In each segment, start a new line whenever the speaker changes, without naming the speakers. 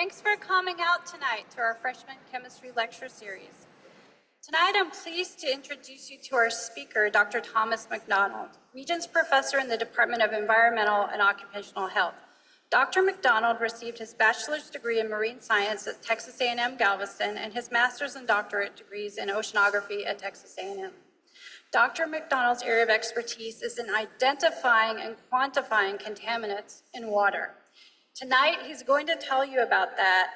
Thanks for coming out tonight to our freshman chemistry lecture series. Tonight, I'm pleased to introduce you to our speaker, Dr. Thomas McDonald, Regents Professor in the Department of Environmental and Occupational Health. Dr. McDonald received his bachelor's degree in marine science at Texas A&M Galveston and his master's and doctorate degrees in oceanography at Texas A&M. Dr. McDonald's area of expertise is in identifying and quantifying contaminants in water. Tonight, he's going to tell you about that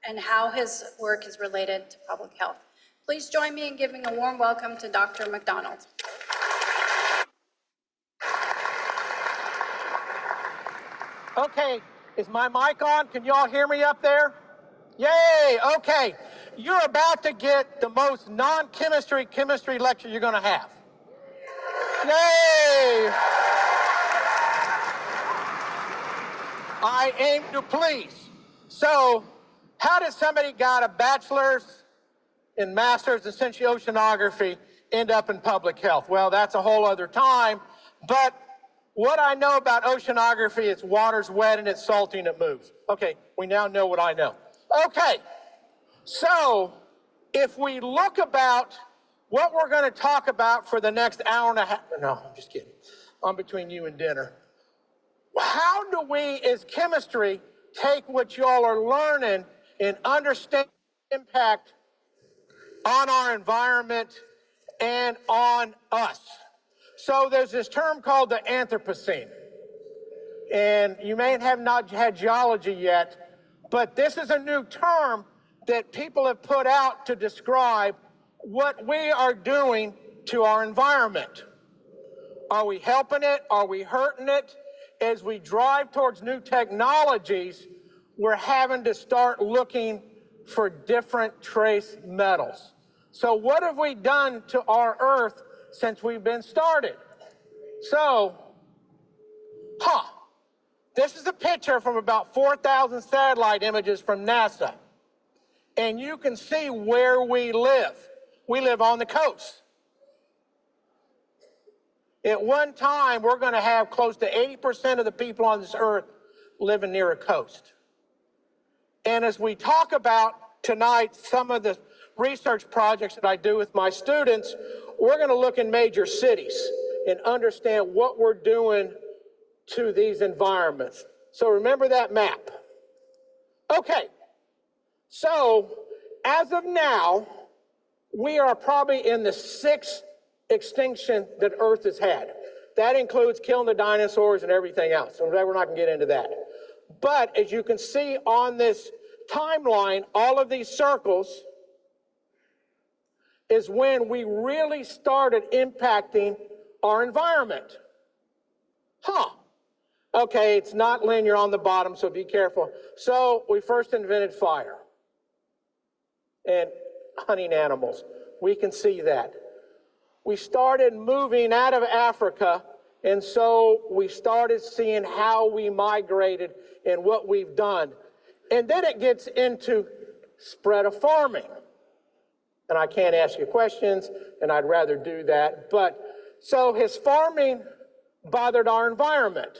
and how his work is related to public health. Please join me in giving a warm welcome to Dr. McDonald.
Okay, is my mic on? Can you all hear me up there? Yay, okay. You're about to get the most non-chemistry chemistry lecture you're gonna have. Yay! I aim to please. So, how did somebody got a bachelor's and master's in essentially oceanography end up in public health? Well, that's a whole other time, but what I know about oceanography, it's water's wet and it's salty and it moves. Okay, we now know what I know. Okay, so if we look about what we're gonna talk about for the next hour and a half, no, I'm just kidding. I'm between you and dinner. How do we, as chemistry, take what y'all are learning and understand the impact on our environment and on us? So there's this term called the Anthropocene. And you may have not had geology yet, but this is a new term that people have put out to describe what we are doing to our environment. Are we helping it? Are we hurting it? As we drive towards new technologies, we're having to start looking for different trace metals. So what have we done to our Earth since we've been started? So, this is a picture from about 4,000 satellite images from NASA. And you can see where we live. We live on the coast. At one time, we're going to have close to 80% of the people on this earth living near a coast. And as we talk about tonight some of the research projects that I do with my students, we're going to look in major cities and understand what we're doing to these environments. So remember that map. Okay, so as of now, we are probably in the 6th extinction that Earth has had. That includes killing the dinosaurs and everything else. So we're not going to get into that. But as you can see on this timeline, all of these circles is when we really started impacting our environment. Okay, it's not linear on the bottom, so be careful. So we first invented fire and hunting animals. We can see that. We started moving out of Africa, and so we started seeing how we migrated and what we've done. And then it gets into spread of farming. And I can't ask you questions, and I'd rather do that. But so has farming bothered our environment?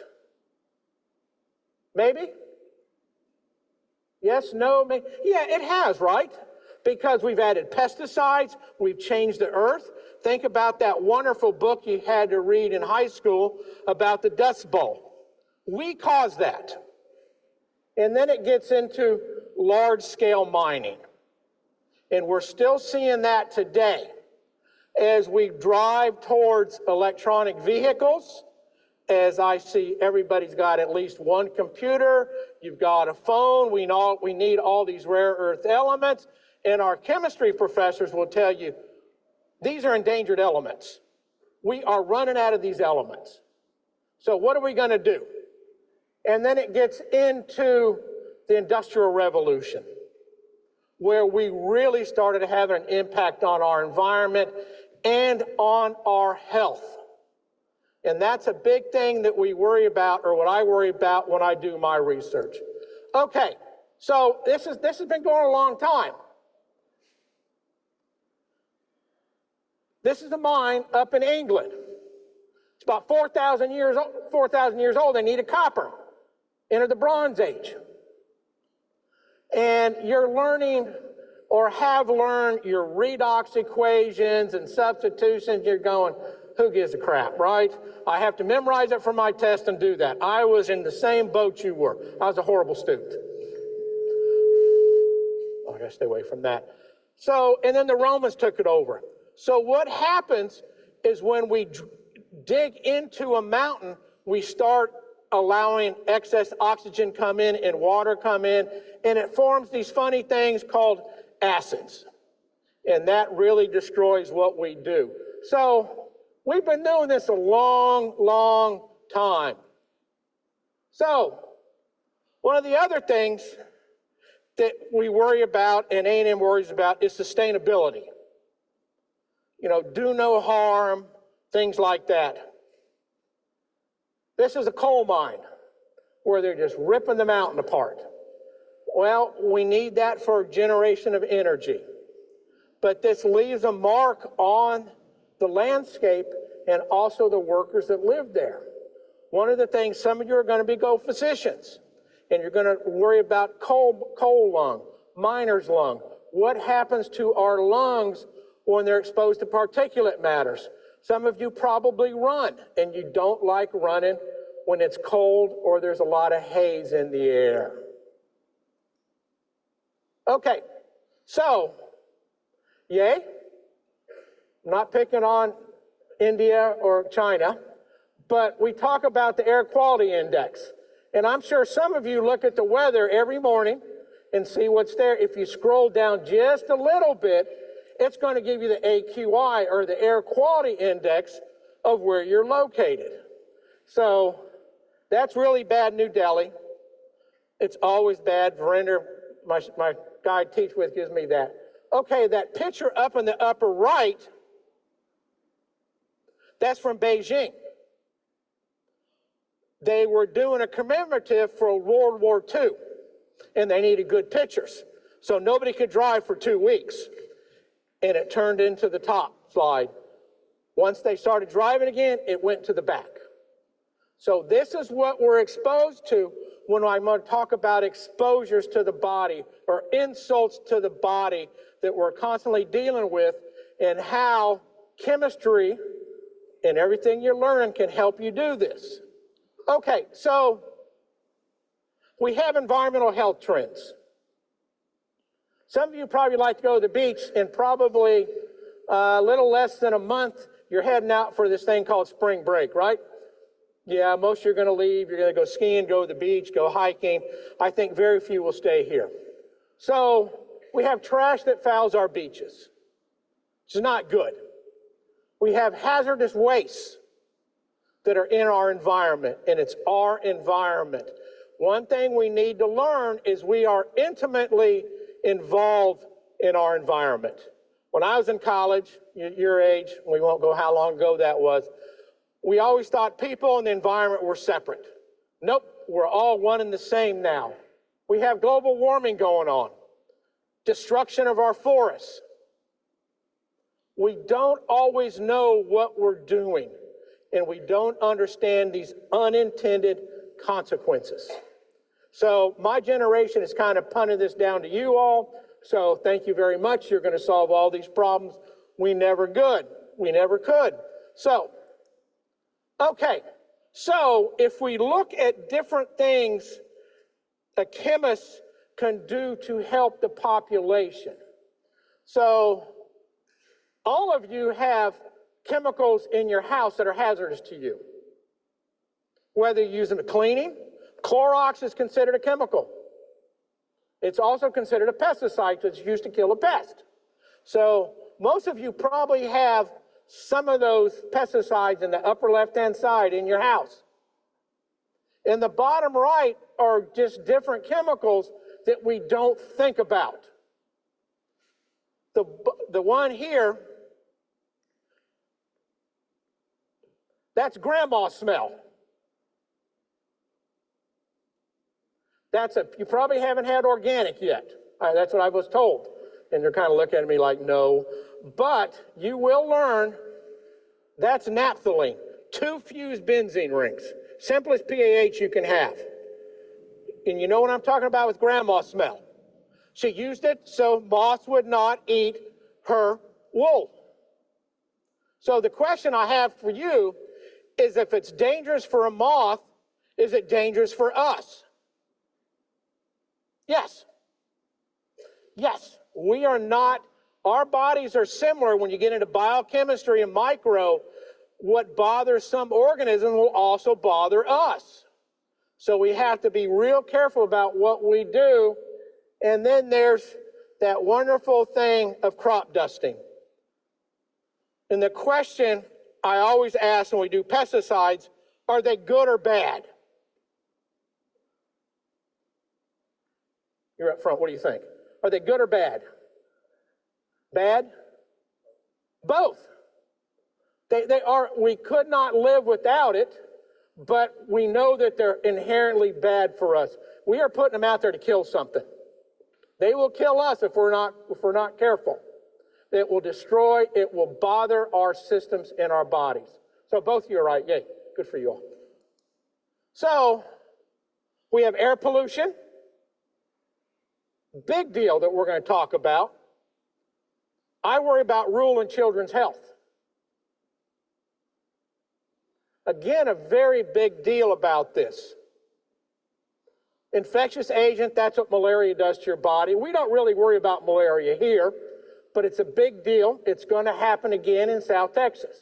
Maybe? Yes, no, maybe? Yeah, it has, right? Because we've added pesticides, we've changed the earth. Think about that wonderful book you had to read in high school about the Dust Bowl. We caused that. And then it gets into large-scale mining. And we're still seeing that today as we drive towards electronic vehicles. As I see everybody's got at least one computer, you've got a phone, we need all these rare earth elements, and our chemistry professors will tell you, these are endangered elements. We are running out of these elements. So what are we going to do? And then it gets into the Industrial Revolution, where we really started to have an impact on our environment and on our health. And that's a big thing that we worry about, or what I worry about when I do my research. Okay, so this has been going a long time. This is a mine up in England. It's about 4,000 years old. They needed copper. Enter the Bronze Age. and you're learning or have learned your redox equations and substitutions, you're going, who gives a crap, right? I have to memorize it for my test and do that. I was in the same boat you were. I was a horrible student. Oh, I gotta stay away from that. So, and then the Romans took it over. So what happens is when we dig into a mountain, we start allowing excess oxygen come in and water come in, and it forms these funny things called acids. And that really destroys what we do. So we've been doing this a long, long time. So one of the other things that we worry about and A&M worries about is sustainability. You know, do no harm, things like that. This is a coal mine where they're just ripping the mountain apart. Well, we need that for generation of energy. But this leaves a mark on the landscape and also the workers that live there. One of the things, some of you are going to go physicians, and you're going to worry about coal lung, miner's lung. What happens to our lungs when they're exposed to particulate matters? Some of you probably run, and you don't like running when it's cold or there's a lot of haze in the air. Okay, so, yay. I'm not picking on India or China, but we talk about the air quality index. And I'm sure some of you look at the weather every morning and see what's there. If you scroll down just a little bit, it's going to give you the AQI, or the air quality index, of where you're located. So that's really bad, New Delhi. It's always bad. Verinder, my guy I teach with, gives me that. Okay, that picture up in the upper right, that's from Beijing. They were doing a commemorative for World War II, and they needed good pictures. So nobody could drive for 2 weeks, and it turned into the top slide. Once they started driving again, it went to the back. So this is what we're exposed to when I'm going to talk about exposures to the body or insults to the body that we're constantly dealing with, and how chemistry and everything you're learning can help you do this. Okay, so we have environmental health trends. Some of you probably like to go to the beach, and probably a little less than a month, you're heading out for this thing called spring break, right? Yeah, most of you are going to leave. You're going to go skiing, go to the beach, go hiking. I think very few will stay here. So we have trash that fouls our beaches. It's not good. We have hazardous wastes that are in our environment, and it's our environment. One thing we need to learn is we are intimately involved in our environment. When I was in college, your age, we won't go how long ago that was, we always thought people and the environment were separate. Nope, we're all one and the same now. We have global warming going on, destruction of our forests. We don't always know what we're doing, and we don't understand these unintended consequences. So my generation has kind of punted this down to you all. So thank you very much. You're going to solve all these problems. We never could. So, okay. So if we look at different things a chemist can do to help the population. So all of you have chemicals in your house that are hazardous to you. Whether you use them in cleaning, Clorox is considered a chemical. It's also considered a pesticide because it's used to kill a pest. So most of you probably have some of those pesticides in the upper left-hand side in your house. In the bottom right are just different chemicals that we don't think about. The one here, that's grandma smell. You probably haven't had organic yet. That's what I was told. And they're kind of looking at me like, no. But you will learn that's naphthalene. 2 fused benzene rings. Simplest PAH you can have. And you know what I'm talking about with grandma smell. She used it so moths would not eat her wool. So the question I have for you is, if it's dangerous for a moth, is it dangerous for us? Yes. Yes, we are not, our bodies are similar. When you get into biochemistry and micro, what bothers some organisms will also bother us. So we have to be real careful about what we do. And then there's that wonderful thing of crop dusting. And the question I always ask when we do pesticides, are they good or bad? You're up front, what do you think? Are they good or bad? Bad? Both. They are, we could not live without it, but we know that they're inherently bad for us. We are putting them out there to kill something. They will kill us if we're not careful. It will destroy, it will bother our systems in our bodies. So both of you are right. Yay. Good for you all. So we have air pollution. Big deal that we're going to talk about. I worry about rural children's health. Again, a very big deal about this. Infectious agent, that's what malaria does to your body. We don't really worry about malaria here, but it's a big deal. It's going to happen again in South Texas.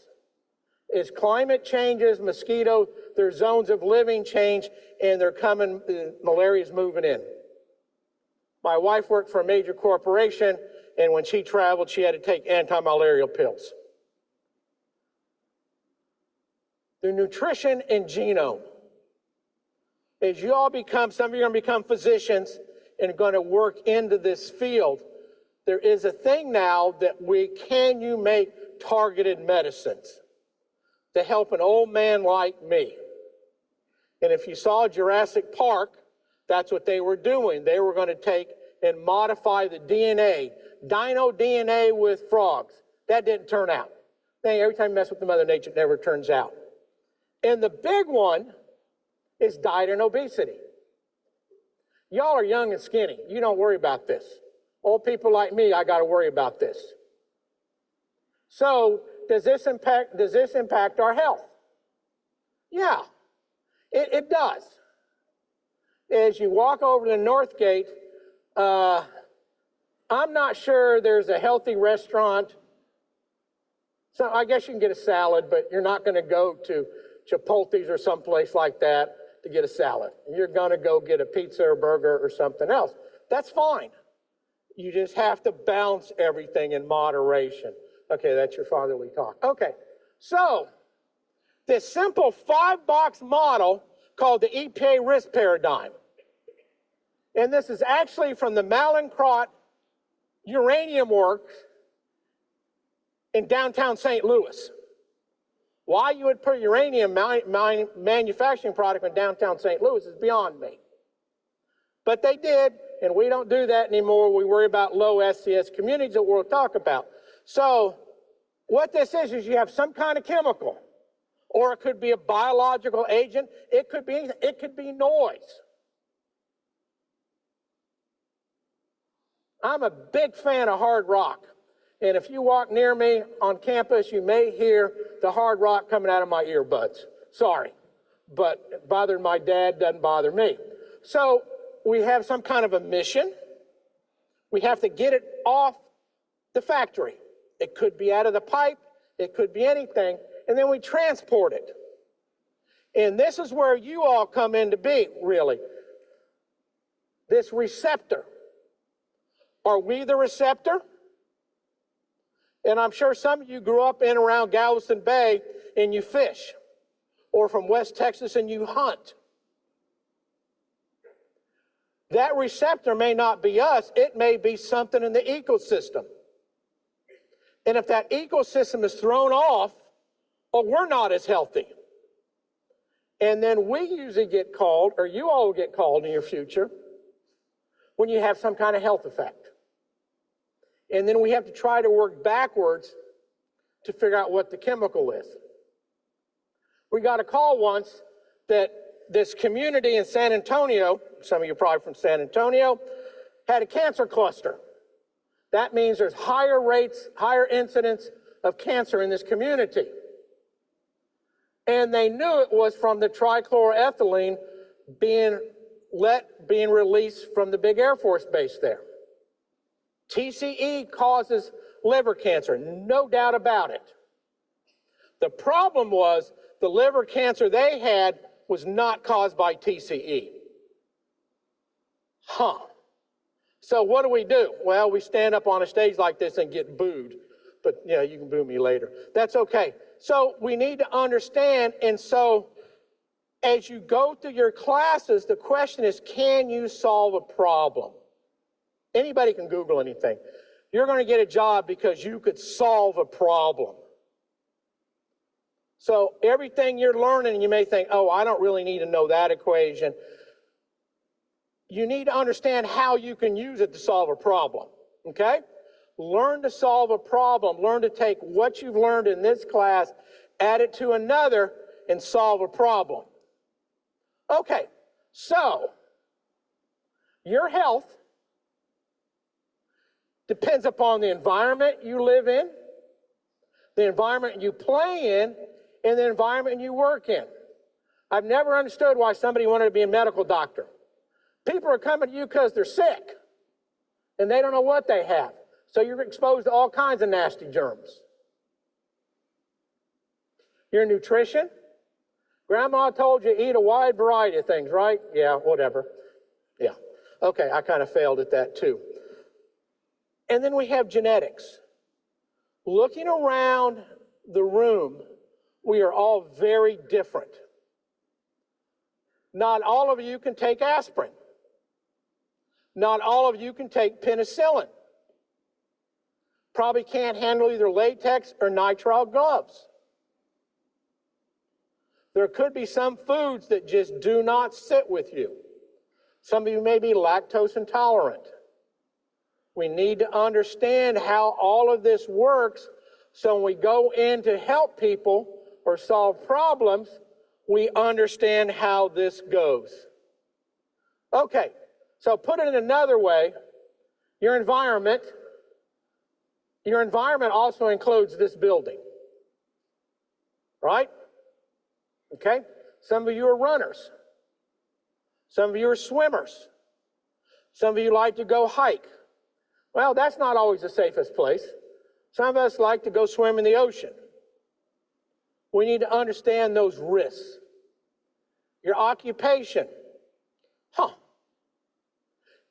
As climate changes, mosquito, their zones of living change, and they're coming, malaria's moving in. My wife worked for a major corporation, and when she traveled, she had to take anti-malarial pills. The nutrition and genome. As you all become, some of you are going to become physicians and are going to work into this field, there is a thing now that can you make targeted medicines to help an old man like me? And if you saw Jurassic Park, that's what they were doing. They were going to take and modify the DNA, dino DNA with frogs. That didn't turn out. Every time you mess with the Mother Nature, it never turns out. And the big one is diet and obesity. Y'all are young and skinny. You don't worry about this. Old people like me, I got to worry about this. So does this impact our health? Yeah, it does. As you walk over to the North Gate, I'm not sure there's a healthy restaurant. So I guess you can get a salad, but you're not going to go to Chipotle's or someplace like that to get a salad. You're going to go get a pizza or burger or something else. That's fine. You just have to balance everything in moderation. Okay, that's your fatherly talk. Okay, so this simple 5-box model called the EPA risk paradigm. And this is actually from the Mallinckrodt Uranium Works in downtown St. Louis. Why you would put uranium manufacturing product in downtown St. Louis is beyond me. But they did, and we don't do that anymore. We worry about low SCS communities that we'll talk about. So what this is you have some kind of chemical, or it could be a biological agent. It could be noise. I'm a big fan of hard rock. And if you walk near me on campus, you may hear the hard rock coming out of my earbuds. Sorry, but bothering my dad doesn't bother me. So we have some kind of a mission. We have to get it off the factory. It could be out of the pipe. It could be anything. And then we transport it. And this is where you all come into being, really. This receptor. Are we the receptor? And I'm sure some of you grew up in around Galveston Bay and you fish, or from West Texas and you hunt. That receptor may not be us, it may be something in the ecosystem. And if that ecosystem is thrown off, or we're not as healthy. And then we usually get called, or you all will get called in your future, when you have some kind of health effect. And then we have to try to work backwards to figure out what the chemical is. We got a call once that this community in San Antonio, some of you are probably from San Antonio, had a cancer cluster. That means there's higher rates, higher incidence of cancer in this community. And they knew it was from the trichloroethylene being released from the big Air Force base there. TCE causes liver cancer, no doubt about it. The problem was the liver cancer they had was not caused by TCE. So what do? Well, we stand up on a stage like this and get booed. But yeah, you can boo me later. That's okay. So we need to understand, and so as you go through your classes, the question is, can you solve a problem? Anybody can Google anything. You're going to get a job because you could solve a problem. So everything you're learning, you may think, oh, I don't really need to know that equation. You need to understand how you can use it to solve a problem, okay? Learn to solve a problem. Learn to take what you've learned in this class, add it to another, and solve a problem. Okay, so your health depends upon the environment you live in, the environment you play in, and the environment you work in. I've never understood why somebody wanted to be a medical doctor. People are coming to you because they're sick, and they don't know what they have. So you're exposed to all kinds of nasty germs. Your nutrition. Grandma told you eat a wide variety of things, right? Yeah, whatever. Yeah. Okay, I kind of failed at that too. And then we have genetics. Looking around the room, we are all very different. Not all of you can take aspirin. Not all of you can take penicillin. Probably can't handle either latex or nitrile gloves. There could be some foods that just do not sit with you. Some of you may be lactose intolerant. We need to understand how all of this works so when we go in to help people or solve problems, we understand how this goes. Okay, so put it in another way, your environment also includes this building, right? Okay, some of you are runners. Some of you are swimmers. Some of you like to go hike. Well, that's not always the safest place. Some of us like to go swim in the ocean. We need to understand those risks. Your occupation.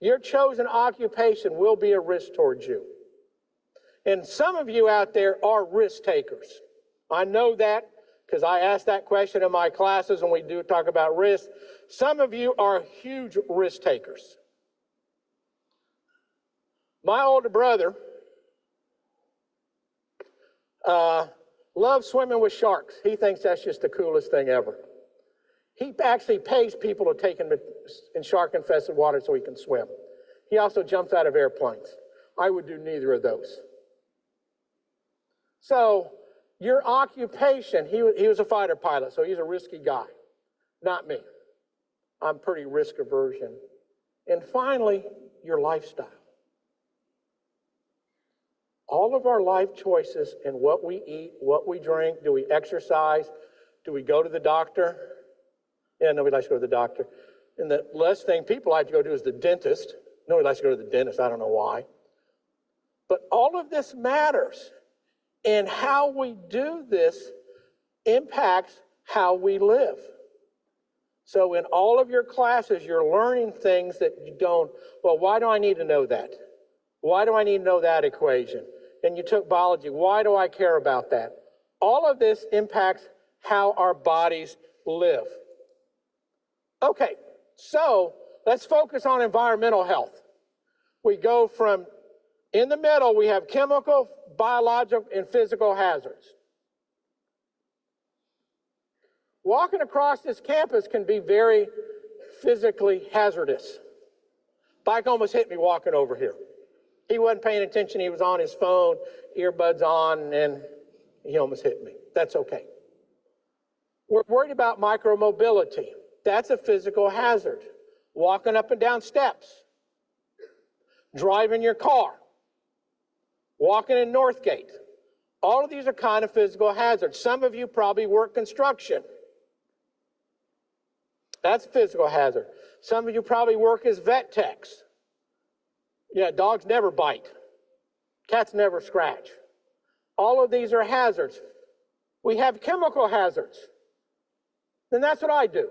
Your chosen occupation will be a risk towards you. And some of you out there are risk takers. I know that because I ask that question in my classes when we do talk about risk. Some of you are huge risk takers. My older brother loves swimming with sharks. He thinks that's just the coolest thing ever. He actually pays people to take him in shark-infested water so he can swim. He also jumps out of airplanes. I would do neither of those. So your occupation, he was a fighter pilot, so he's a risky guy. Not me. I'm pretty risk aversion. And finally, your lifestyle. All of our life choices and what we eat, what we drink, do we exercise, do we go to the doctor? Yeah, nobody likes to go to the doctor. And the last thing people like to go to is the dentist. Nobody likes to go to the dentist, I don't know why. But all of this matters. And how we do this impacts how we live. So in all of your classes, you're learning things that you don't, well, why do I need to know that? Why do I need to know that equation? And you took biology, why do I care about that? All of this impacts how our bodies live. Okay, so let's focus on environmental health. We go from, in the middle, we have chemical, biological, and physical hazards. Walking across this campus can be very physically hazardous. Bike almost hit me walking over here. He wasn't paying attention. He was on his phone, earbuds on, and he almost hit me. That's okay. We're worried about micromobility. That's a physical hazard. Walking up and down steps. driving your car, walking in Northgate. All of these are kind of physical hazards. Some of you probably work construction. That's a physical hazard. Some of you probably work as vet techs. Yeah, dogs never bite. Cats never scratch. All of these are hazards. We have chemical hazards. And that's what I do.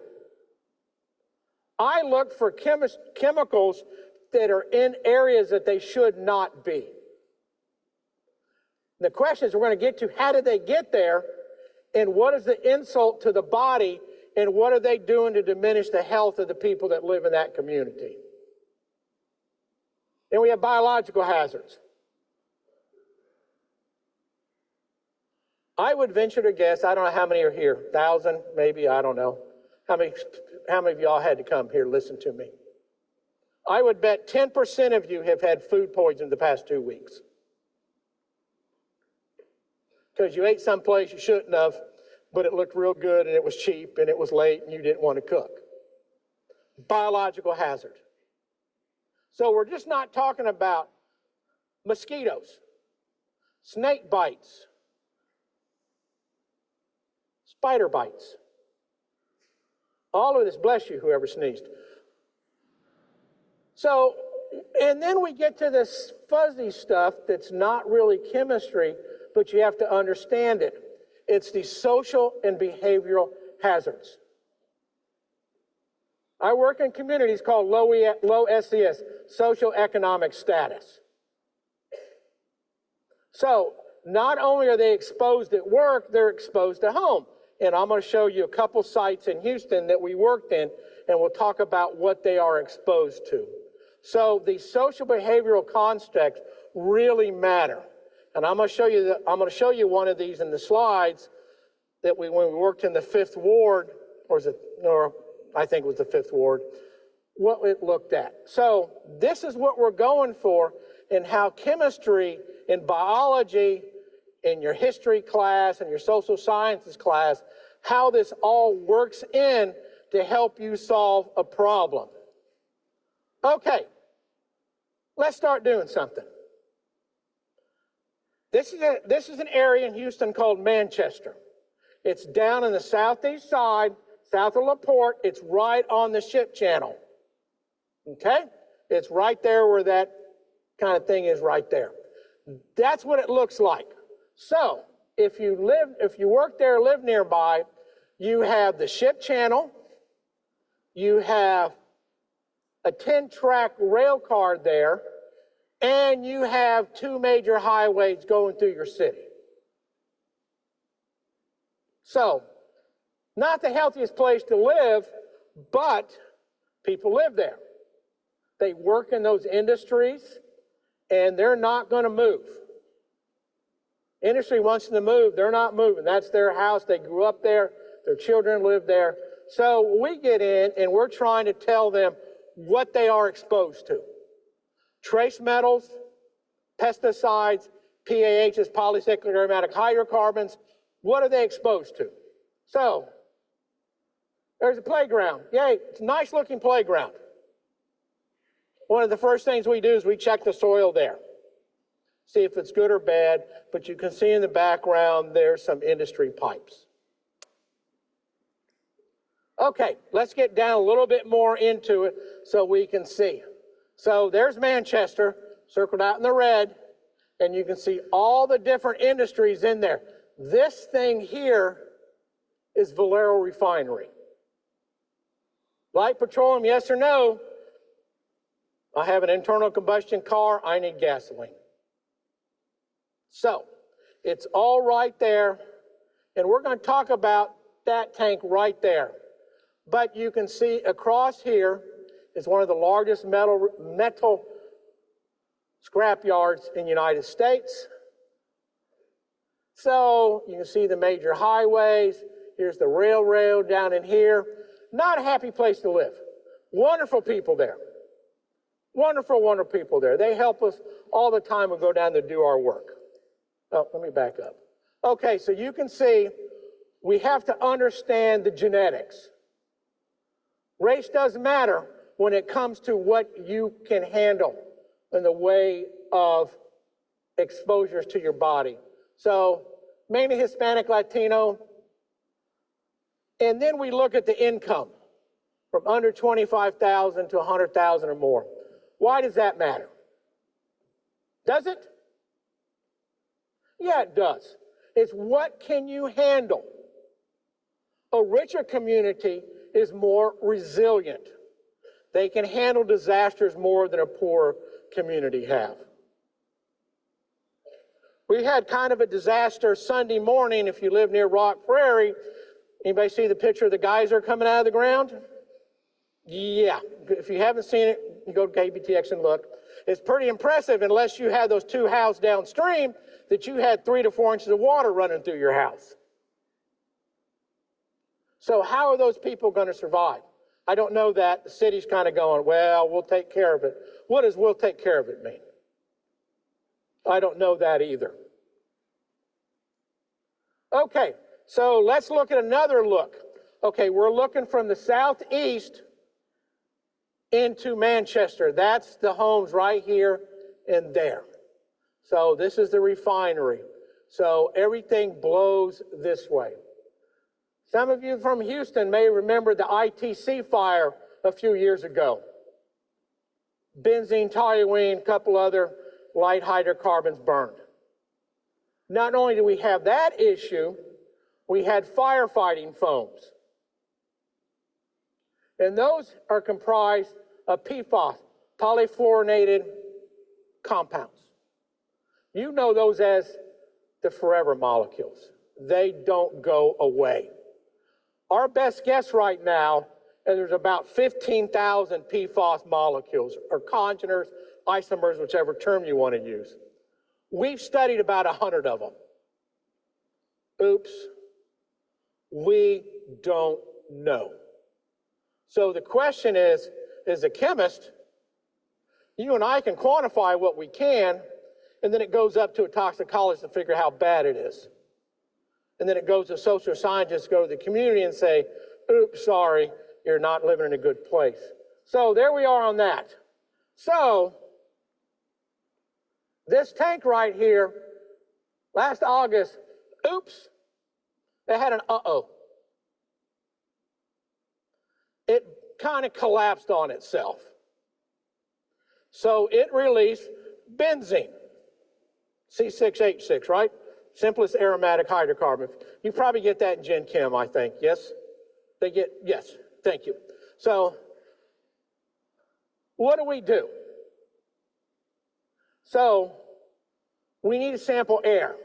I look for chemicals that are in areas that they should not be. The questions we're going to get to, how did they get there? And what is the insult to the body? And what are they doing to diminish the health of the people that live in that community? And we have biological hazards. I would venture to guess, I don't know how many are here, 1,000 maybe, I don't know. How many of y'all had to come here to listen to me? I would bet 10% of you have had food poisoning the past 2 weeks. Because you ate someplace you shouldn't have, but it looked real good and it was cheap and it was late and you didn't want to cook. Biological hazard. So we're just not talking about mosquitoes, snake bites, spider bites. All of this, bless you, whoever sneezed. So, and then we get to this fuzzy stuff that's not really chemistry, but you have to understand it. It's the social and behavioral hazards. I work in communities called low SES, social economic status. So, not only are they exposed at work, they're exposed at home. And I'm going to show you a couple sites in Houston that we worked in, and we'll talk about what they are exposed to. So the social behavioral contexts really matter. And I'm going to show you one of these in the slides that when we worked in the 5th Ward, I think it was the 5th Ward, what it looked at. So this is what we're going for and how chemistry and biology in your history class and your social sciences class, how this all works in to help you solve a problem. Okay, let's start doing something. This is an area in Houston called Manchester. It's down in the southeast side, south of LaPorte. It's right on the ship channel. Okay? It's right there where that kind of thing is right there. That's what it looks like. So, if you work there, live nearby, you have the ship channel, you have a 10-track rail car there, and you have 2 major highways going through your city. So, not the healthiest place to live, but people live there. They work in those industries, and they're not going to move. Industry wants them to move. They're not moving. That's their house. They grew up there. Their children live there. So we get in, and we're trying to tell them what they are exposed to. Trace metals, pesticides, PAHs, polycyclic aromatic hydrocarbons. What are they exposed to? So there's a playground. Yay, it's a nice-looking playground. One of the first things we do is we check the soil there. See if it's good or bad, but you can see in the background there's some industry pipes. Okay, let's get down a little bit more into it so we can see. So there's Manchester, circled out in the red, and you can see all the different industries in there. This thing here is Valero Refinery. Light petroleum, yes or no? I have an internal combustion car, I need gasoline. So, it's all right there, and we're going to talk about that tank right there. But you can see across here is one of the largest metal scrap yards in the United States. So, you can see the major highways. Here's the railroad down in here. Not a happy place to live. Wonderful people there. Wonderful, wonderful people there. They help us all the time. We go down to do our work. Oh, let me back up. Okay, so you can see we have to understand the genetics. Race doesn't matter when it comes to what you can handle. in the way of exposures to your body. So mainly Hispanic, Latino. And then we look at the income from under 25,000 to 100,000 or more. Why does that matter? Does it? Yeah, it does. It's what can you handle? A richer community is more resilient. They can handle disasters more than a poor community have. We had kind of a disaster Sunday morning if you live near Rock Prairie. Anybody see the picture of the geyser coming out of the ground? Yeah, if you haven't seen it, you go to KBTX and look. It's pretty impressive unless you had those two houses downstream that you had 3 to 4 inches of water running through your house. So how are those people going to survive? I don't know that. The city's kind of going, well, we'll take care of it. What does we'll take care of it mean? I don't know that either. Okay, so let's look at another look. Okay, we're looking from the southeast into Manchester. That's the homes right here and there. So this is the refinery. So everything blows this way. Some of you from Houston may remember the ITC fire a few years ago. Benzene, toluene, a couple other light hydrocarbons burned. Not only do we have that issue, we had firefighting foams. And those are comprised of PFAS, polyfluorinated compounds. You know those as the forever molecules. They don't go away. Our best guess right now is there's about 15,000 PFAS molecules, or congeners, isomers, whichever term you want to use. We've studied about 100 of them. Oops. We don't know. So the question is, as a chemist, you and I can quantify what we can, and then it goes up to a toxicologist to figure out how bad it is. And then it goes to social scientists, go to the community and say, oops, sorry, you're not living in a good place. So there we are on that. So this tank right here, last August, oops, it had an uh-oh. It kind of collapsed on itself. So it released benzene, C6H6, right? Simplest aromatic hydrocarbon. You probably get that in Gen Chem, I think, yes? Yes, thank you. So what do? So we need to sample air.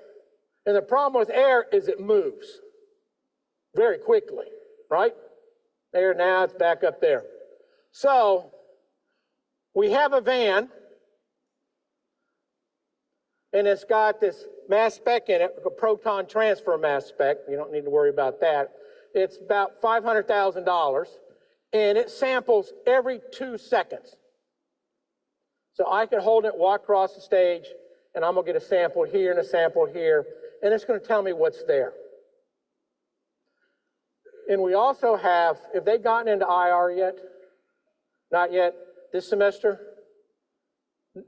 And the problem with air is it moves very quickly, right? There, now it's back up there. So we have a van, and it's got this mass spec in it, a proton transfer mass spec. You don't need to worry about that. It's about $500,000, and it samples every 2 seconds. So I can hold it, walk across the stage, and I'm going to get a sample here and a sample here, and it's going to tell me what's there. And we also have, have they gotten into IR yet? Not yet. This semester?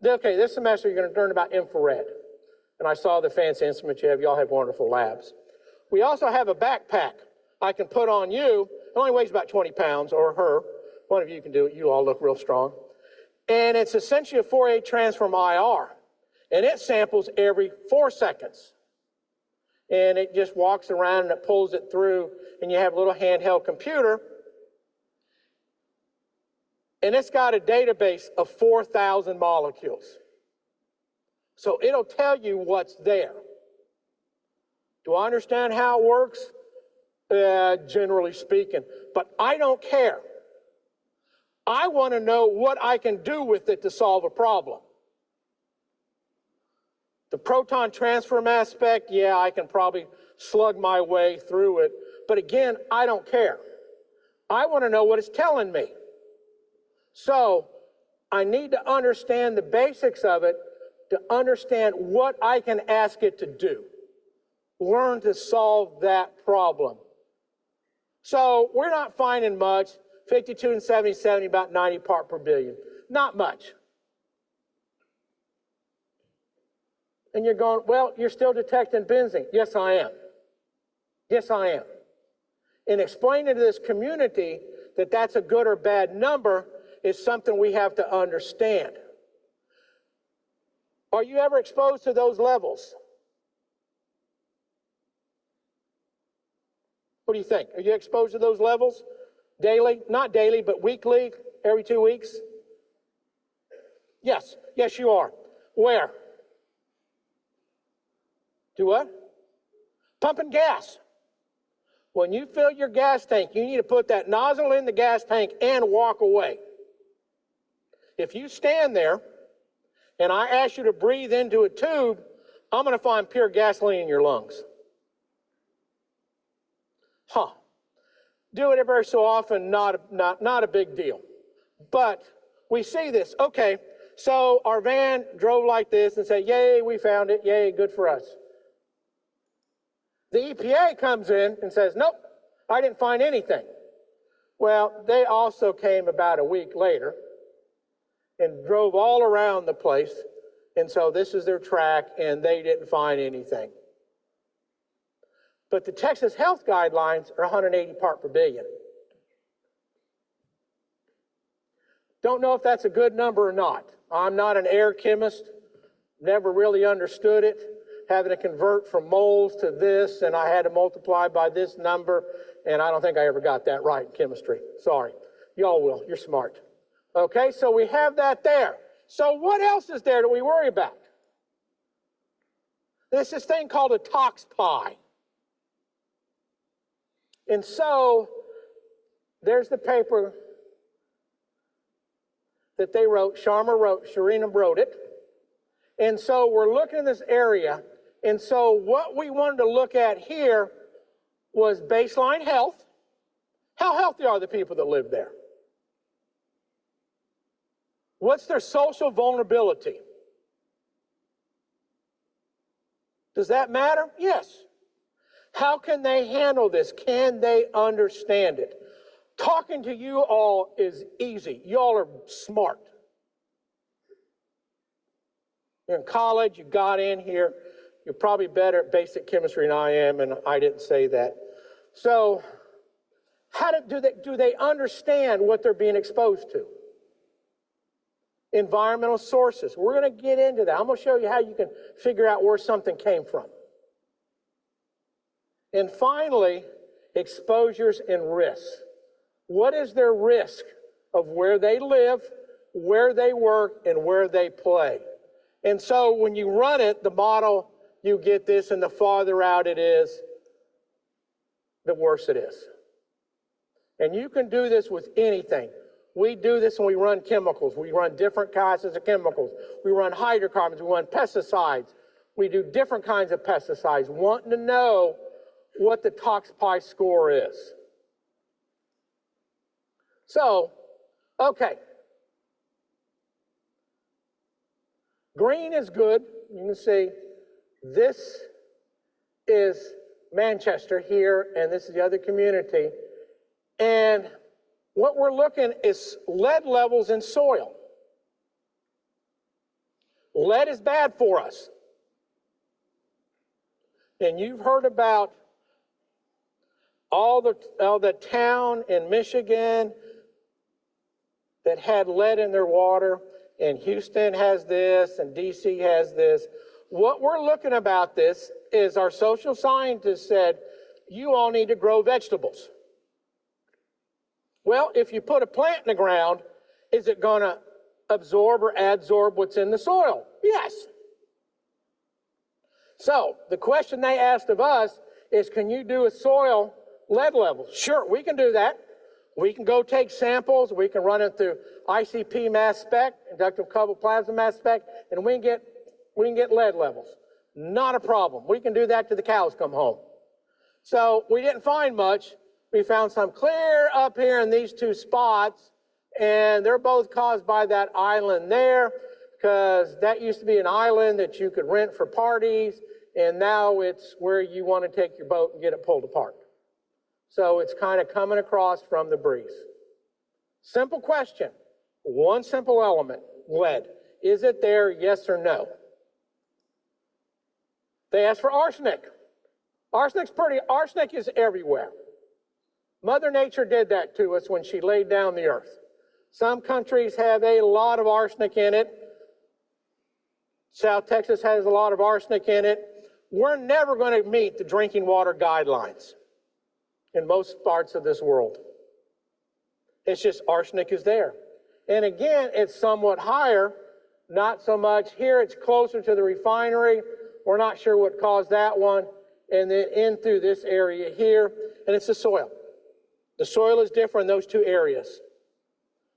Okay, this semester you're going to learn about infrared. And I saw the fancy instruments you have. Y'all have wonderful labs. We also have a backpack I can put on you. It only weighs about 20 pounds, or her. One of you can do it. You all look real strong. And it's essentially a Fourier transform IR. And it samples every 4 seconds. And it just walks around and it pulls it through, and you have a little handheld computer. And it's got a database of 4,000 molecules. So it'll tell you what's there. Do I understand how it works? Generally speaking. But I don't care. I want to know what I can do with it to solve a problem. The proton transfer mass spec, yeah, I can probably slug my way through it. But again, I don't care. I want to know what it's telling me. So I need to understand the basics of it to understand what I can ask it to do. Learn to solve that problem. So we're not finding much. 52 and 70, about 90 parts per billion. Not much. And you're going, well, you're still detecting benzene. Yes, I am. Yes, I am. And explaining to this community that that's a good or bad number is something we have to understand. Are you ever exposed to those levels? What do you think? Are you exposed to those levels daily? Not daily, but weekly, every 2 weeks? Yes. Yes, you are. Where? Do what? Pumping gas. When you fill your gas tank, you need to put that nozzle in the gas tank and walk away. If you stand there and I ask you to breathe into a tube, I'm going to find pure gasoline in your lungs. Do it every so often, not a big deal. But we see this. Okay, so our van drove like this and said, yay, we found it. Yay, good for us. The EPA comes in and says, nope, I didn't find anything. Well, they also came about a week later and drove all around the place. And so this is their track, and they didn't find anything. But the Texas health guidelines are 180 part per billion. Don't know if that's a good number or not. I'm not an air chemist, never really understood it. Having to convert from moles to this, and I had to multiply by this number, and I don't think I ever got that right in chemistry. Sorry. Y'all will. You're smart. Okay, so we have that there. So what else is there that we worry about? There's this thing called a tox pie. And so there's the paper that they wrote, Sharina wrote it. And so we're looking in this area. And so what we wanted to look at here was baseline health. How healthy are the people that live there? What's their social vulnerability? Does that matter? Yes. How can they handle this? Can they understand it? Talking to you all is easy. Y'all are smart. You're in college, you got in here. You're probably better at basic chemistry than I am, and I didn't say that. So, do they understand what they're being exposed to? Environmental sources. We're going to get into that. I'm going to show you how you can figure out where something came from. And finally, exposures and risks. What is their risk of where they live, where they work, and where they play? And so when you run it, the model, you get this, and the farther out it is, the worse it is. And you can do this with anything. We do this when we run chemicals. We run different kinds of chemicals. We run hydrocarbons. We run pesticides. We do different kinds of pesticides, wanting to know what the tox pi score is. So, okay. Green is good. You can see this is Manchester here, and this is the other community. And what we're looking is lead levels in soil. Lead is bad for us. And you've heard about all the town in Michigan that had lead in their water, and Houston has this, and DC has this. What we're looking about this is our social scientists said, you all need to grow vegetables. Well, if you put a plant in the ground, is it going to absorb or adsorb what's in the soil? Yes. So the question they asked of us is, can you do a soil lead level? Sure, we can do that. We can go take samples. We can run it through ICP mass spec, inductive coupled plasma mass spec, and we can get lead levels. Not a problem. We can do that till the cows come home. So we didn't find much. We found some clear up here in these two spots, and they're both caused by that island there, because that used to be an island that you could rent for parties, and now it's where you want to take your boat and get it pulled apart. So it's kind of coming across from the breeze. Simple question. One simple element, lead. Is it there, yes or no? They asked for arsenic. Arsenic is everywhere. Mother Nature did that to us when she laid down the earth. Some countries have a lot of arsenic in it. South Texas has a lot of arsenic in it. We're never going to meet the drinking water guidelines in most parts of this world. It's just arsenic is there. And again, it's somewhat higher, not so much here. It's closer to the refinery. We're not sure what caused that one. And then in through this area here, and it's the soil. The soil is different in those two areas.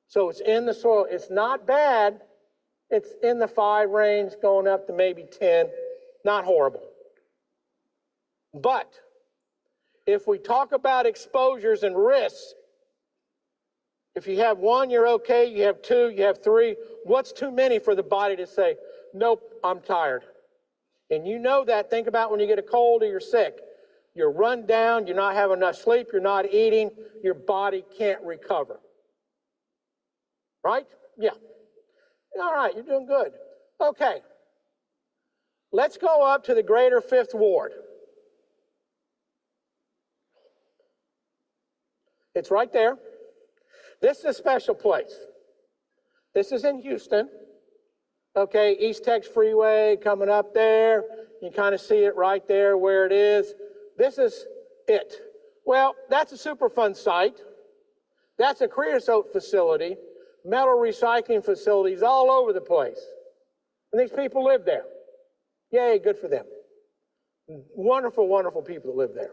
So it's in the soil. It's not bad. It's in the 5 range, going up to maybe 10. Not horrible. But if we talk about exposures and risks, if you have 1, you're okay. You have 2, you have 3. What's too many for the body to say, nope, I'm tired? And you know that. Think about when you get a cold or you're sick. You're run down, you're not having enough sleep, you're not eating, your body can't recover. Right? Yeah. All right, you're doing good. Okay. Let's go up to the greater 5th Ward. It's right there. This is a special place. This is in Houston. Okay, East Tex Freeway coming up there. You kind of see it right there where it is. This is it. Well, that's a Superfund site. That's a creosote facility, metal recycling facilities all over the place. And these people live there. Yay, good for them. Wonderful, wonderful people that live there.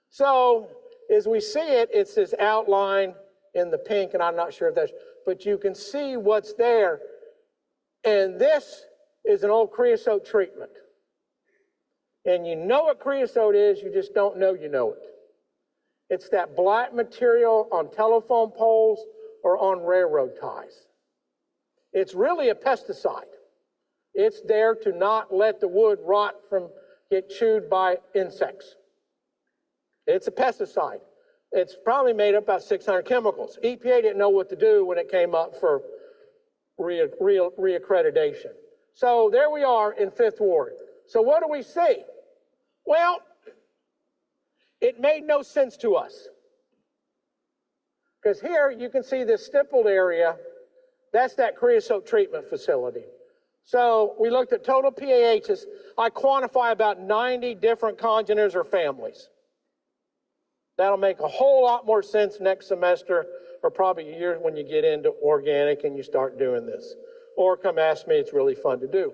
So, as we see it, it's this outline in the pink, and I'm not sure if that's, but you can see what's there. And this is an old creosote treatment. And you know what creosote is, you just don't know you know it. It's that black material on telephone poles or on railroad ties. It's really a pesticide. It's there to not let the wood rot from get chewed by insects. It's a pesticide. It's probably made up about 600 chemicals. EPA didn't know what to do when it came up for reaccreditation. So there we are in 5th Ward. So what do we see? Well, it made no sense to us. Because here you can see this stippled area. That's that creosote treatment facility. So we looked at total PAHs. I quantify about 90 different congeners or families. That'll make a whole lot more sense next semester, or probably a year when you get into organic and you start doing this. Or come ask me, it's really fun to do.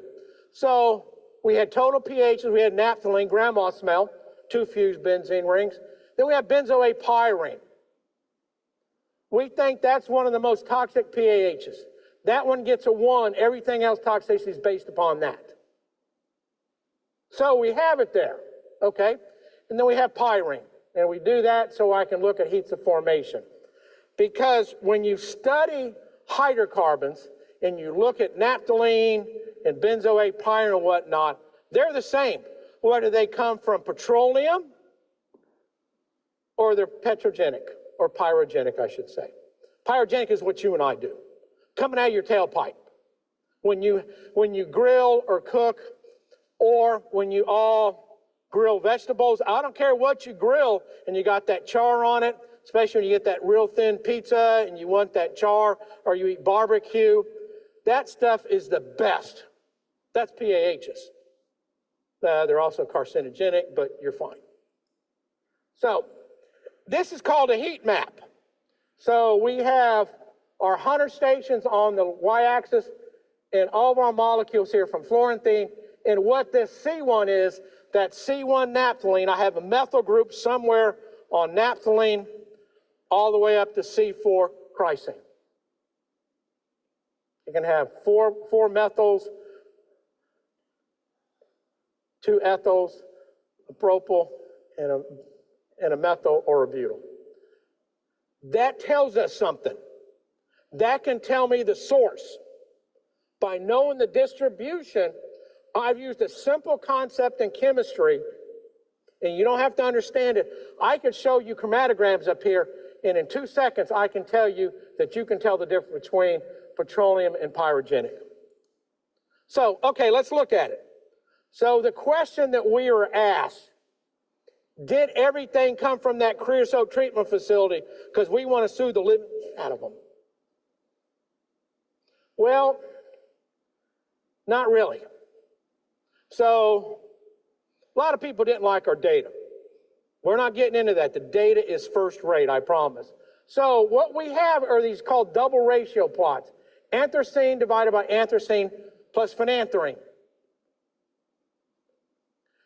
So we had total pHs, we had naphthalene, grandma smell, 2 fused benzene rings. Then we have benzoate pyrene. We think that's one of the most toxic PAHs. That one gets a 1, everything else toxicity is based upon that. So we have it there, okay? And then we have pyrene. And we do that so I can look at heats of formation. Because when you study hydrocarbons and you look at naphthalene and benzoate pyrene and whatnot, they're the same. Whether they come from petroleum or they're petrogenic, or pyrogenic, I should say. Pyrogenic is what you and I do, coming out of your tailpipe. When you grill or cook, or when you all grill vegetables, I don't care what you grill and you got that char on it, especially when you get that real thin pizza and you want that char, or you eat barbecue, that stuff is the best. That's PAHs. They're also carcinogenic, but you're fine. So this is called a heat map. So we have our 100 stations on the y-axis and all of our molecules here from fluorantine. And what this C1 is, that C1 naphthalene, I have a methyl group somewhere on naphthalene all the way up to C4 chrysene. You can have four methyls, 2 ethyls, a propyl, and a methyl or a butyl. That tells us something. That can tell me the source. By knowing the distribution, I've used a simple concept in chemistry, and you don't have to understand it. I could show you chromatograms up here, and in 2 seconds, I can tell you that you can tell the difference between petroleum and pyrogenic. So, okay, let's look at it. So the question that we were asked, did everything come from that creosote treatment facility? Because we want to sue the living out of them. Well, not really. So a lot of people didn't like our data. We're not getting into that. The data is first rate, I promise. So what we have are these called double ratio plots. Anthracene divided by anthracene plus phenanthrene.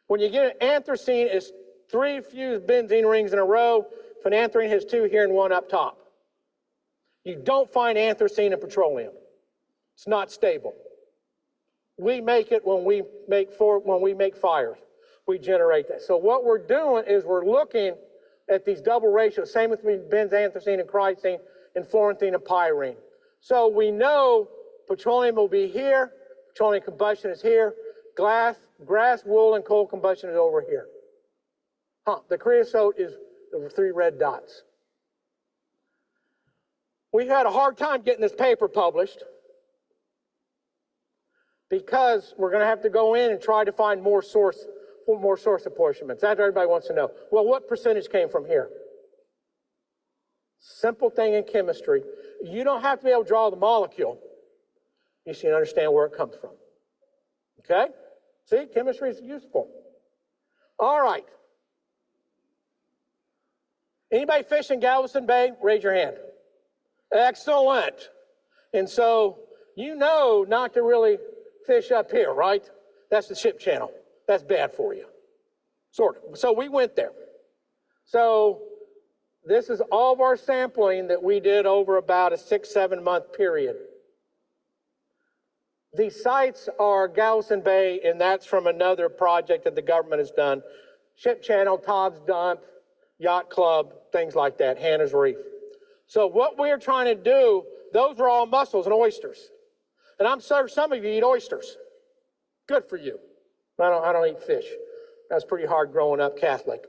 When you get an anthracene, it's 3 fused benzene rings in a row. Phenanthrene has 2 here and 1 up top. You don't find anthracene in petroleum. It's not stable. We make it when we make fires. We generate that. So what we're doing is we're looking at these double ratios, same with benzanthracene and chrysene and fluoranthene and pyrene. So we know petroleum will be here, petroleum combustion is here, grass, wool, and coal combustion is over here. The creosote is the 3 red dots. We've had a hard time getting this paper published because we're going to have to go in and try to find more source apportionments. That's what everybody wants to know. Well, what percentage came from here? Simple thing in chemistry. You don't have to be able to draw the molecule. You should understand where it comes from. Okay? See, chemistry is useful. All right. Anybody fish in Galveston Bay? Raise your hand. Excellent. And so you know not to really fish up here, right? That's the ship channel. That's bad for you. Sort of. So we went there. So this is all of our sampling that we did over about a 6-7 month period. These sites are Galveston Bay, and that's from another project that the government has done. Ship Channel, Todd's Dump, Yacht Club, things like that, Hannah's Reef. So what we're trying to do, those are all mussels and oysters. And I'm sure some of you eat oysters. Good for you. I don't eat fish. That's pretty hard growing up Catholic,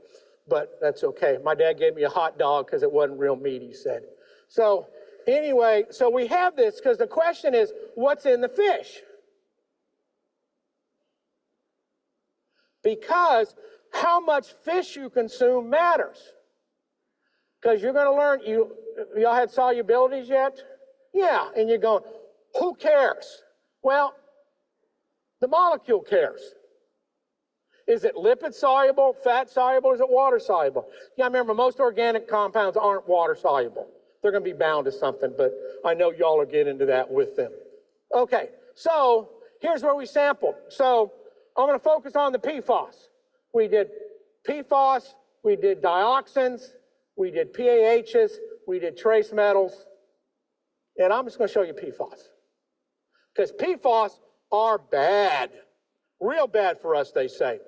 but that's okay. My dad gave me a hot dog because it wasn't real meat, he said. So anyway, so we have this because the question is, what's in the fish? Because how much fish you consume matters. Because you're going to learn, y'all had solubilities yet? Yeah, and you're going, who cares? Well, the molecule cares. Is it lipid soluble, fat soluble, or is it water soluble? Yeah, remember, most organic compounds aren't water soluble. They're going to be bound to something, but I know y'all will get into that with them. Okay, so here's where we sampled. So I'm going to focus on the PFAS. We did PFAS, we did dioxins, we did PAHs, we did trace metals, and I'm just going to show you PFAS. Because PFAS are bad, real bad for us, they say.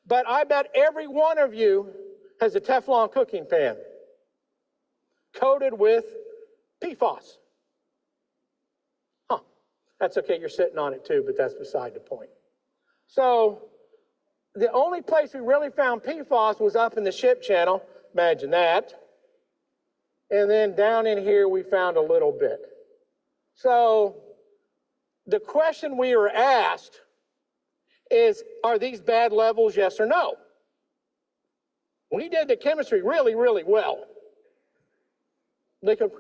But I bet every one of you has a Teflon cooking pan coated with PFAS. That's okay, you're sitting on it too, but that's beside the point. So the only place we really found PFAS was up in the ship channel, imagine that. And then down in here we found a little bit. So the question we were asked is, are these bad levels, yes or no? We did the chemistry really, really well. Liquid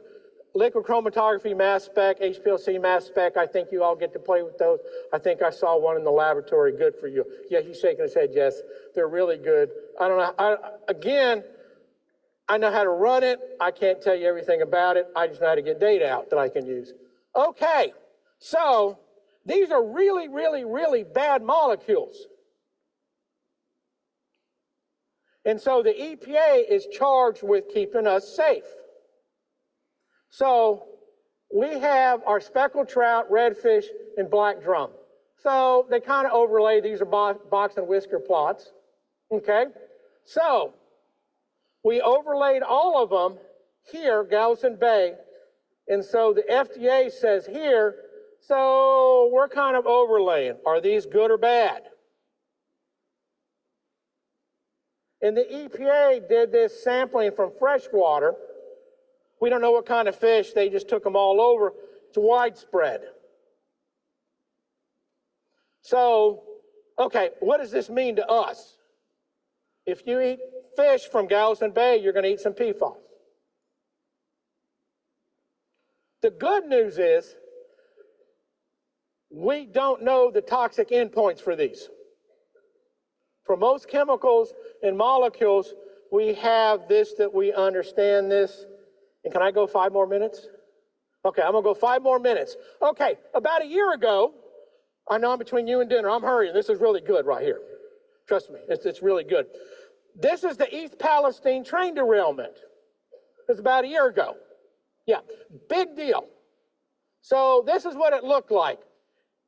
chromatography mass spec, HPLC mass spec, I think you all get to play with those. I think I saw one in the laboratory, good for you. Yeah, he's shaking his head, yes, they're really good. I don't know, again, I know how to run it. I can't tell you everything about it. I just know how to get data out that I can use. Okay, so these are really, really, really bad molecules. And so the EPA is charged with keeping us safe. So we have our speckled trout, redfish, and black drum. So they kind of overlay, these are box and whisker plots. Okay, so we overlaid all of them here, Galveston Bay, and so the FDA says here, so we're kind of overlaying. Are these good or bad? And the EPA did this sampling from freshwater. We don't know what kind of fish, they just took them all over. It's widespread. So Okay, what does this mean to us? If you eat fish from Galveston Bay, you're going to eat some PFAS. The good news is we don't know the toxic endpoints for these. For most chemicals and molecules, we have this, that we understand this. And can I go 5 more minutes? Okay, I'm going to go 5 more minutes. Okay, about a year ago, I know I'm between you and dinner. I'm hurrying. This is really good right here. Trust me, it's really good. This is the East Palestine train derailment. It was about a year ago. Yeah, big deal. So this is what it looked like.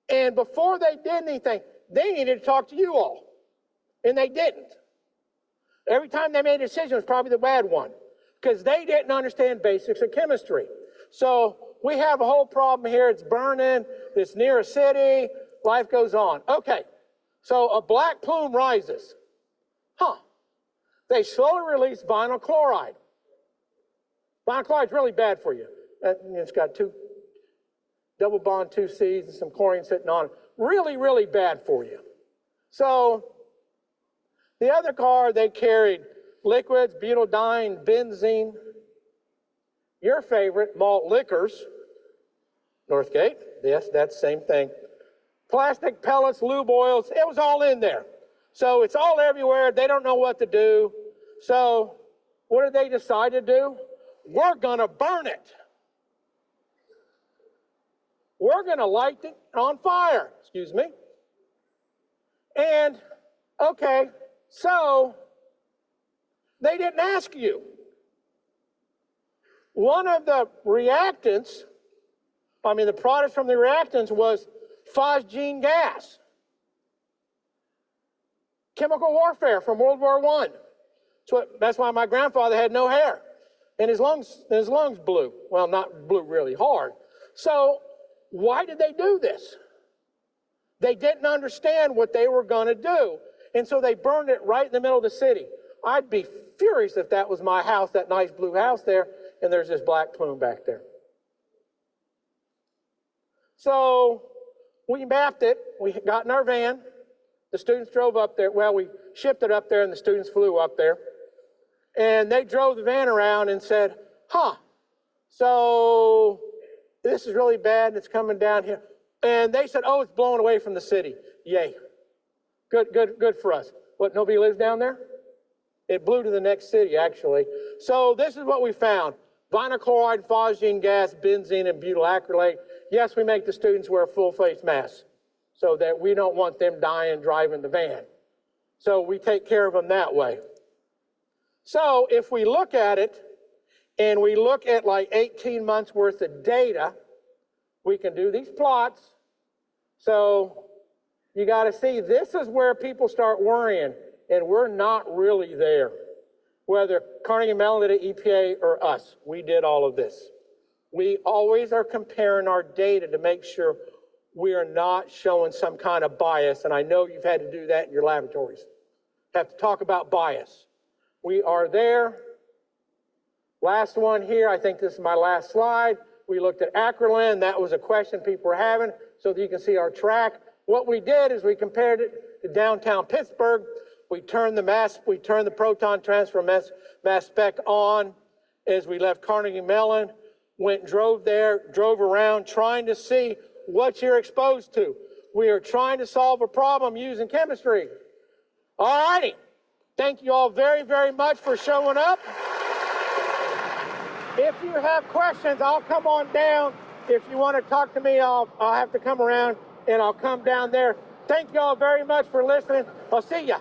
And before they did anything, they needed to talk to you all. And they didn't. Every time they made a decision, it was probably the bad one, because they didn't understand basics of chemistry. So we have a whole problem here. It's burning. It's near a city. Life goes on. Okay, so a black plume rises. They slowly release vinyl chloride. Vinyl chloride's really bad for you. It's got 2 double bond 2 C's and some chlorine sitting on it. Really, really bad for you. So the other car, they carried liquids, butadiene, benzene, your favorite, malt liquors, Northgate, yes, that's the same thing. Plastic pellets, lube oils, it was all in there. So it's all everywhere. They don't know what to do. So what did they decide to do? We're going to burn it. We're going to light it on fire, excuse me. And, okay, so they didn't ask you. One of the reactants, the products from the reactants was phosgene gas. Chemical warfare from World War I. That's why my grandfather had no hair. And his lungs blew. Well, not blew really hard. So why did they do this? They didn't understand what they were going to do. And so they burned it right in the middle of the city. I'd be furious if that was my house, that nice blue house there, and there's this black plume back there. So we mapped it. We got in our van. The students drove up there. Well, we shipped it up there, and the students flew up there. And they drove the van around and said, so this is really bad, and it's coming down here. And they said, oh, it's blowing away from the city. Yay. Good for us. What, nobody lives down there? It blew to the next city, actually. So this is what we found. Vinyl chloride, phosgene gas, benzene, and butyl acrylate. Yes, we make the students wear a full-face mask so that we don't want them dying driving the van. So we take care of them that way. So if we look at it, and we look at like 18 months worth of data, we can do these plots. So you got to see, this is where people start worrying, and we're not really there. Whether Carnegie Mellon did it, EPA, or us, we did all of this. We always are comparing our data to make sure we are not showing some kind of bias, and I know you've had to do that in your laboratories. Have to talk about bias. We are there. Last one here, I think this is my last slide. We looked at acrolein. That was a question people were having, so that you can see our track. What we did is we compared it to downtown Pittsburgh. We turned the proton transfer mass spec on as we left Carnegie Mellon, drove around trying to see what you're exposed to. We are trying to solve a problem using chemistry. All righty. Thank you all very, very much for showing up. If you have questions, I'll come on down. If you want to talk to me, I'll have to come around and I'll come down there. Thank you all very much for listening. I'll see ya.